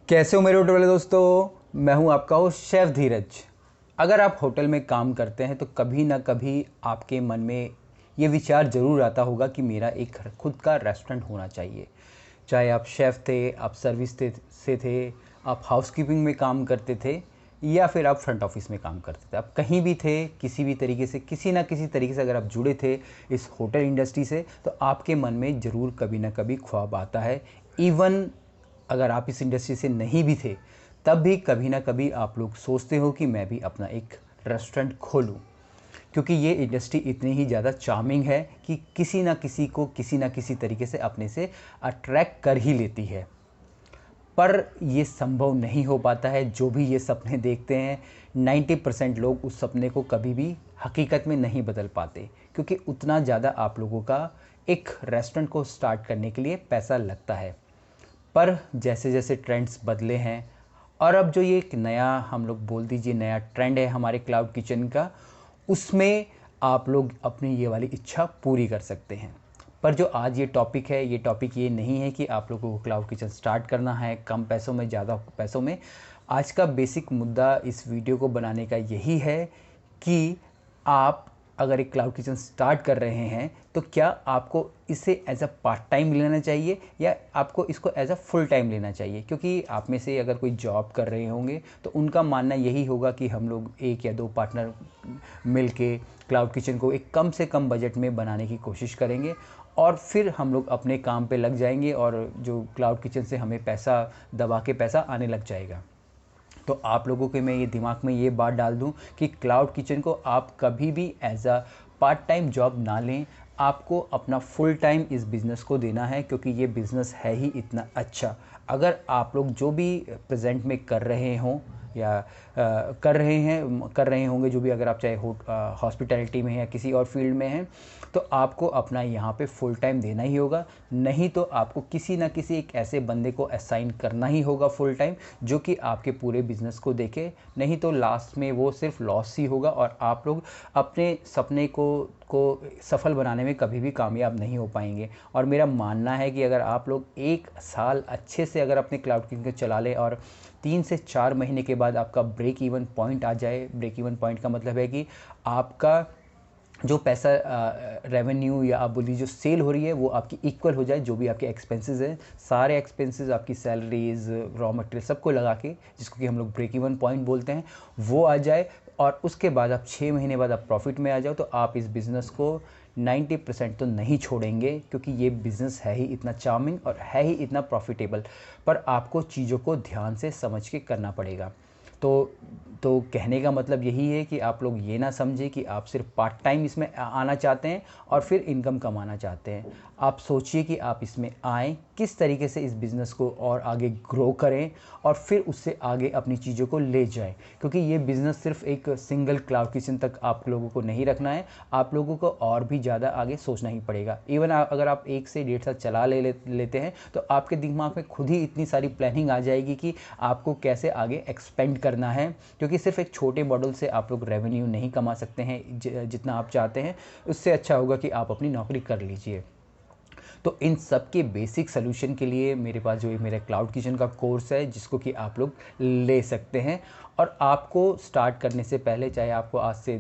कैसे हो मेरे होटल वाले दोस्तों। मैं हूं आपका होस्ट शेफ़ धीरज। अगर आप होटल में काम करते हैं तो कभी ना कभी आपके मन में ये विचार ज़रूर आता होगा कि मेरा एक खुद का रेस्टोरेंट होना चाहिए। चाहे आप शेफ़ थे, आप सर्विस से थे, आप हाउसकीपिंग में काम करते थे या फिर आप फ्रंट ऑफिस में काम करते थे, आप कहीं भी थे, किसी भी तरीके से किसी ना किसी तरीके से अगर आप जुड़े थे इस होटल इंडस्ट्री से तो आपके मन में ज़रूर कभी ना कभी ख्वाब आता है। इवन अगर आप इस इंडस्ट्री से नहीं भी थे तब भी कभी ना कभी आप लोग सोचते हो कि मैं भी अपना एक रेस्टोरेंट खोलूं, क्योंकि ये इंडस्ट्री इतनी ही ज़्यादा चार्मिंग है कि किसी ना किसी को किसी ना किसी तरीके से अपने से अट्रैक्ट कर ही लेती है। पर ये संभव नहीं हो पाता है। जो भी ये सपने देखते हैं 90% लोग उस सपने को कभी भी हकीकत में नहीं बदल पाते, क्योंकि उतना ज़्यादा आप लोगों का एक रेस्टोरेंट को स्टार्ट करने के लिए पैसा लगता है। पर जैसे जैसे ट्रेंड्स बदले हैं और अब जो ये एक नया हम लोग बोल दीजिए नया ट्रेंड है हमारे क्लाउड किचन का, उसमें आप लोग अपनी ये वाली इच्छा पूरी कर सकते हैं। पर जो आज ये टॉपिक है, ये टॉपिक ये नहीं है कि आप लोगों को क्लाउड किचन स्टार्ट करना है कम पैसों में ज़्यादा पैसों में। आज का बेसिक मुद्दा इस वीडियो को बनाने का यही है कि आप अगर एक क्लाउड किचन स्टार्ट कर रहे हैं तो क्या आपको इसे एज अ पार्ट टाइम लेना चाहिए या आपको इसको एज अ फुल टाइम लेना चाहिए। क्योंकि आप में से अगर कोई जॉब कर रहे होंगे तो उनका मानना यही होगा कि हम लोग एक या दो पार्टनर मिल के क्लाउड किचन को एक कम से कम बजट में बनाने की कोशिश करेंगे और फिर हम लोग अपने काम पे लग जाएंगे और जो क्लाउड किचन से हमें पैसा दबा के पैसा आने लग जाएगा। तो आप लोगों के मैं ये दिमाग में ये बात डाल दूं कि क्लाउड किचन को आप कभी भी as a part time job ना लें। आपको अपना फुल टाइम इस बिज़नेस को देना है, क्योंकि ये बिज़नेस है ही इतना अच्छा। अगर आप लोग जो भी प्रेजेंट में कर रहे हों या कर रहे होंगे, जो भी, अगर आप चाहे हॉस्पिटैलिटी में या किसी और फील्ड में हैं तो आपको अपना यहाँ पे फुल टाइम देना ही होगा। नहीं तो आपको किसी ना किसी एक ऐसे बंदे को असाइन करना ही होगा फुल टाइम जो कि आपके पूरे बिज़नेस को देखे। नहीं तो लास्ट में वो सिर्फ लॉस ही होगा और आप लोग अपने सपने को सफल बनाने में कभी भी कामयाब नहीं हो पाएंगे। और मेरा मानना है कि अगर आप लोग एक साल अच्छे से अगर अपने क्लाउड किचन को चला लें और 3 से 4 महीने के बाद आपका ब्रेक इवन पॉइंट आ जाए। ब्रेक इवन पॉइंट का मतलब है कि आपका जो पैसा रेवेन्यू या आप बोलिए जो सेल हो रही है वो आपकी इक्वल हो जाए, जो भी आपके एक्सपेंसेस हैं सारे एक्सपेंसेस आपकी सैलरीज रॉ मटेरियल सबको लगा के, जिसको कि हम लोग ब्रेक इवन पॉइंट बोलते हैं, वो आ जाए। और उसके बाद आप 6 महीने बाद आप प्रॉफिट में आ जाओ तो आप इस बिज़नेस को 90% तो नहीं छोड़ेंगे, क्योंकि ये बिज़नेस है ही इतना चार्मिंग और है ही इतना प्रॉफिटेबल। पर आपको चीज़ों को ध्यान से समझ के करना पड़ेगा। तो तो कहने का मतलब यही है कि आप लोग ये ना समझें कि आप सिर्फ पार्ट टाइम इसमें आना चाहते हैं और फिर इनकम कमाना चाहते हैं। आप सोचिए कि आप इसमें आएँ, किस तरीके से इस बिज़नेस को और आगे ग्रो करें और फिर उससे आगे अपनी चीज़ों को ले जाएं। क्योंकि ये बिज़नेस सिर्फ एक सिंगल क्लाउड किचन तक आप लोगों को नहीं रखना है, आप लोगों को और भी ज़्यादा आगे सोचना ही पड़ेगा। इवन अगर आप 1 से 1.5 साल चला लेते हैं तो आपके दिमाग में खुद ही इतनी सारी प्लानिंग आ जाएगी कि आपको कैसे आगे एक्सपेंड करना है। क्योंकि सिर्फ एक छोटे मॉडल से आप लोग रेवेन्यू नहीं कमा सकते हैं जितना आप चाहते हैं। उससे अच्छा होगा कि आप अपनी नौकरी कर लीजिए। तो इन सब के बेसिक सोल्यूशन के लिए मेरे पास जो मेरा क्लाउड किचन का कोर्स है, जिसको कि आप लोग ले सकते हैं। और आपको स्टार्ट करने से पहले, चाहे आपको आज से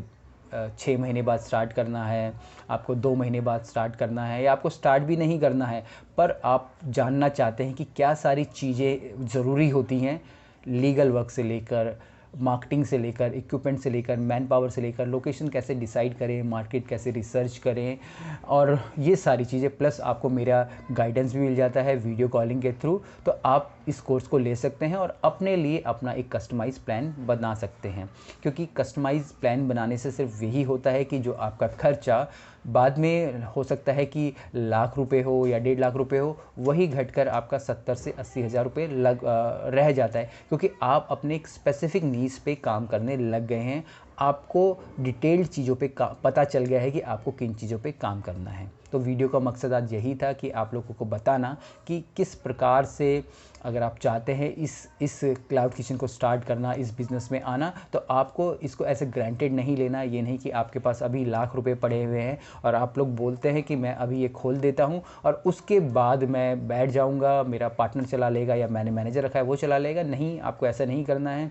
6 महीने बाद स्टार्ट करना है, आपको 2 महीने बाद स्टार्ट करना है या आपको स्टार्ट भी नहीं करना है, पर आप जानना चाहते हैं कि क्या सारी चीज़ें ज़रूरी होती हैं, लीगल वर्क से लेकर मार्केटिंग से लेकर इक्विपमेंट से लेकर मैन पावर से लेकर लोकेशन कैसे डिसाइड करें, मार्केट कैसे रिसर्च करें, और ये सारी चीज़ें प्लस आपको मेरा गाइडेंस भी मिल जाता है वीडियो कॉलिंग के थ्रू। तो आप इस कोर्स को ले सकते हैं और अपने लिए अपना एक कस्टमाइज़ प्लान बना सकते हैं। क्योंकि कस्टमाइज़ प्लान बनाने से सिर्फ यही होता है कि जो आपका खर्चा बाद में हो सकता है कि लाख रुपए हो या 1.5 लाख रुपए हो, वही घटकर आपका 70 से 80 हज़ार रुपये रह जाता है, क्योंकि आप अपने एक स्पेसिफिक नीड्स पे काम करने लग गए हैं। आपको डिटेल्ड चीज़ों पे पता चल गया है कि आपको किन चीज़ों पे काम करना है। तो वीडियो का मकसद आज यही था कि आप लोगों को बताना कि किस प्रकार से अगर आप चाहते हैं इस क्लाउड किचन को स्टार्ट करना, इस बिज़नेस में आना, तो आपको इसको ऐसे ग्रांटेड नहीं लेना। ये नहीं कि आपके पास अभी लाख रुपए पड़े हुए हैं और आप लोग बोलते हैं कि मैं अभी ये खोल देता हूँ और उसके बाद मैं बैठ जाऊँगा, मेरा पार्टनर चला लेगा या मैंने मैनेजर रखा है वो चला लेगा। नहीं, आपको ऐसा नहीं करना है।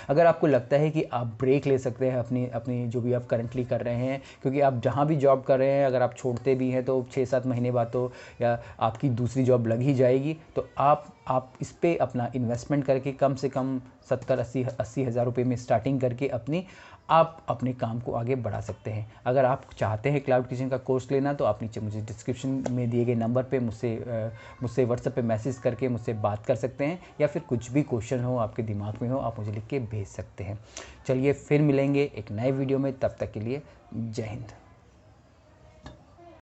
अगर आपको लगता है कि आप ब्रेक ले सकते हैं अपनी अपनी जो भी आप करंटली कर रहे हैं, क्योंकि आप जहाँ भी जॉब कर रहे हैं अगर आप छोड़ते भी हैं तो 6-7 महीने बाद तो या आपकी दूसरी जॉब लग ही जाएगी, तो आप इस पे अपना इन्वेस्टमेंट करके कम से कम 70-80 हज़ार रुपये में स्टार्टिंग करके आप अपने काम को आगे बढ़ा सकते हैं। अगर आप चाहते हैं क्लाउड किचन का कोर्स लेना तो आप नीचे मुझे डिस्क्रिप्शन में दिए गए नंबर पे मुझसे व्हाट्सएप पे मैसेज करके मुझसे बात कर सकते हैं, या फिर कुछ भी क्वेश्चन हो आपके दिमाग में हो आप मुझे लिख के भेज सकते हैं। चलिए फिर मिलेंगे एक नए वीडियो में, तब तक के लिए जय हिंद।